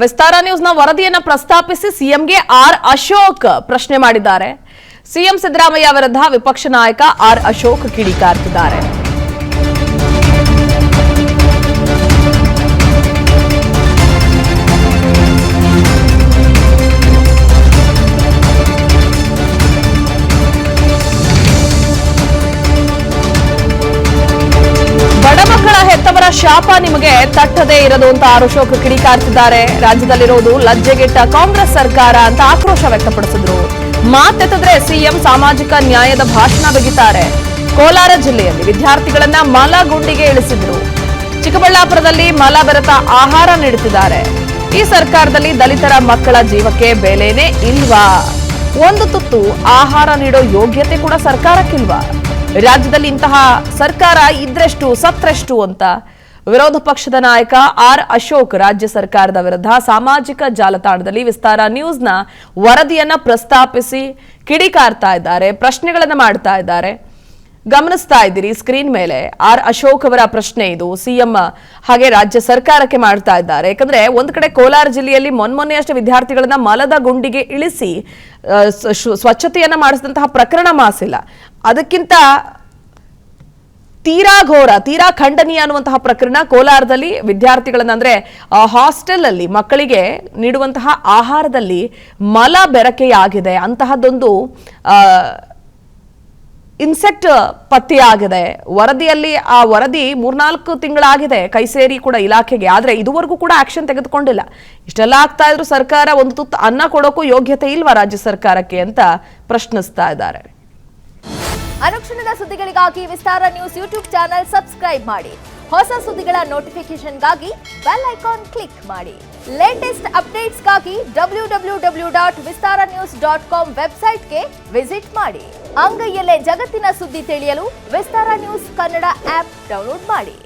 ವಿಸ್ತಾರ ನ್ಯೂಸ್ನ ವರದಿಯನ್ನ ಪ್ರಸ್ತಾಪಿಸಿ ಸಿಎಂಗೆ ಆರ್ ಅಶೋಕ್ ಪ್ರಶ್ನೆ ಮಾಡಿದ್ದಾರೆ. ಸಿಎಂ ಸಿದ್ದರಾಮಯ್ಯ ವಿರುದ್ಧ ವಿಪಕ್ಷ ನಾಯಕ ಆರ್ ಅಶೋಕ್ ಕಿಡಿಕಾರ್ತಿದ್ದಾರೆ. ಬಡ ಮಕ್ಕಳ ಹೆತ್ತವರ ಶಾಪ ನಿಮಗೆ ತಟ್ಟದೇ ಇರದು ಅಂತ ಆರ್ ಅಶೋಕ್ ಕಿಡಿಕಾರ್ತಿದ್ದಾರೆ. ರಾಜ್ಯದಲ್ಲಿರೋದು ಲಜ್ಜೆಗೆಟ್ಟ ಕಾಂಗ್ರೆಸ್ ಸರ್ಕಾರ ಅಂತ ಆಕ್ರೋಶ ವ್ಯಕ್ತಪಡಿಸಿದ್ರು. ಮಾತೆತ್ತಿದ್ರೆ ಸಿಎಂ ಸಾಮಾಜಿಕ ನ್ಯಾಯದ ಭಾಷಣ ಬಿಗಿತಾರೆ. ಕೋಲಾರ ಜಿಲ್ಲೆಯಲ್ಲಿ ವಿದ್ಯಾರ್ಥಿಗಳನ್ನ ಮಲಗುಂಡಿಗೆ ಇಳಿಸಿದ್ರು. ಚಿಕ್ಕಬಳ್ಳಾಪುರದಲ್ಲಿ ಮಲ ಬೆರೆತ ಆಹಾರ ನೀಡುತ್ತಿದ್ದಾರೆ. ಈ ಸರ್ಕಾರದಲ್ಲಿ ದಲಿತರ ಮಕ್ಕಳ ಜೀವಕ್ಕೆ ಬೆಲೆನೇ ಇಲ್ವಾ? ಒಂದು ತುತ್ತು ಆಹಾರ ನೀಡೋ ಯೋಗ್ಯತೆ ಕೂಡ ಸರ್ಕಾರಕ್ಕಿಲ್ವಾ? ರಾಜ್ಯದಲ್ಲಿ ಇಂತಹ ಸರ್ಕಾರ ಇದ್ರೆಷ್ಟು ಸತ್ರೆಷ್ಟು ಅಂತ ವಿರೋಧ ಪಕ್ಷದ ನಾಯಕ ಆರ್ ಅಶೋಕ್ ರಾಜ್ಯ ಸರ್ಕಾರದ ವಿರುದ್ಧ ಸಾಮಾಜಿಕ ಜಾಲತಾಣದಲ್ಲಿ ವಿಸ್ತಾರ ನ್ಯೂಸ್ನ ವರದಿಯನ್ನ ಪ್ರಸ್ತಾಪಿಸಿ ಕಿಡಿಕಾರ್ತಾ ಇದ್ದಾರೆ, ಪ್ರಶ್ನೆಗಳನ್ನ ಮಾಡ್ತಾ ಇದ್ದಾರೆ. ಗಮನಿಸ್ತಾ ಇದ್ದೀರಿ ಸ್ಕ್ರೀನ್ ಮೇಲೆ. ಆರ್ ಅಶೋಕ್ ಅವರ ಪ್ರಶ್ನೆ ಇದು ಸಿಎಂ ಹಾಗೆ ರಾಜ್ಯ ಸರ್ಕಾರಕ್ಕೆ ಮಾಡ್ತಾ ಇದ್ದಾರೆ. ಯಾಕಂದ್ರೆ ಒಂದು ಕಡೆ ಕೋಲಾರ ಜಿಲ್ಲೆಯಲ್ಲಿ ಮೊನ್ನೆಯಷ್ಟೇ ವಿದ್ಯಾರ್ಥಿಗಳನ್ನ ಮಲದ ಗುಂಡಿಗೆ ಇಳಿಸಿ ಸ್ವಚ್ಛತೆಯನ್ನ ಮಾಡಿಸಿದಂತಹ ಪ್ರಕರಣ ಮಾಸಿಲ್ಲ. ಅದಕ್ಕಿಂತ ತೀರಾ ಘೋರ, ತೀರಾ ಖಂಡನೀಯ ಅನ್ನುವಂತಹ ಪ್ರಕರಣ ಕೋಲಾರದಲ್ಲಿ ವಿದ್ಯಾರ್ಥಿಗಳನ್ನ ಅಂದ್ರೆ ಹಾಸ್ಟೆಲ್ ಅಲ್ಲಿ ಮಕ್ಕಳಿಗೆ ನೀಡುವಂತಹ ಆಹಾರದಲ್ಲಿ ಮಲ ಬೆರಕೆಯಾಗಿದೆ. ಅಂತಹದ್ದೊಂದು ಇನ್ಸೆಕ್ಟ್ ಪತ್ತೆಯಾಗಿದೆ. ವರದಿಯಲ್ಲಿ ಆ ವರದಿ 3-4 ತಿಂಗಳಾಗಿದೆ ಕೈ ಸೇರಿ ಕೂಡ ಇಲಾಖೆಗೆ. ಆದ್ರೆ ಇದುವರೆಗೂ ಕೂಡ ಆಕ್ಷನ್ ತೆಗೆದುಕೊಂಡಿಲ್ಲ. ಇಷ್ಟೆಲ್ಲ ಆಗ್ತಾ ಇದ್ರು ಸರ್ಕಾರ ಒಂದು ತುತ್ತು ಅನ್ನ ಕೊಡೋಕ್ಕೂ ಯೋಗ್ಯತೆ ಇಲ್ವಾ ರಾಜ್ಯ ಸರ್ಕಾರಕ್ಕೆ ಅಂತ ಪ್ರಶ್ನಿಸ್ತಾ ಇದ್ದಾರೆ. ಅನುಕ್ಷಣದ ಸುದ್ದಿಗಳಿಗಾಗಿ ವಿಸ್ತಾರ ನ್ಯೂಸ್ ಯೂಟ್ಯೂಬ್ ಚಾನೆಲ್ ಸಬ್ಸ್ಕ್ರೈಬ್ ಮಾಡಿ. ಹೊಸ ಸುದ್ದಿಗಳ ನೋಟಿಫಿಕೇಶನ್ಗಾಗಿ ಬೆಲ್ ಐಕಾನ್ ಕ್ಲಿಕ್ ಮಾಡಿ. ಲೇಟೆಸ್ಟ್ ಅಪ್ಡೇಟ್ಸ್ಗಾಗಿ www.vistaranews.com ವೆಬ್ಸೈಟ್ಗೆ ವಿಸಿಟ್ ಮಾಡಿ. ಅಂಗೈಯಲ್ಲೇ ಜಗತ್ತಿನ ಸುದ್ದಿ ತಿಳಿಯಲು ವಿಸ್ತಾರ ನ್ಯೂಸ್ ಕನ್ನಡ ಆಪ್ ಡೌನ್ಲೋಡ್ ಮಾಡಿ.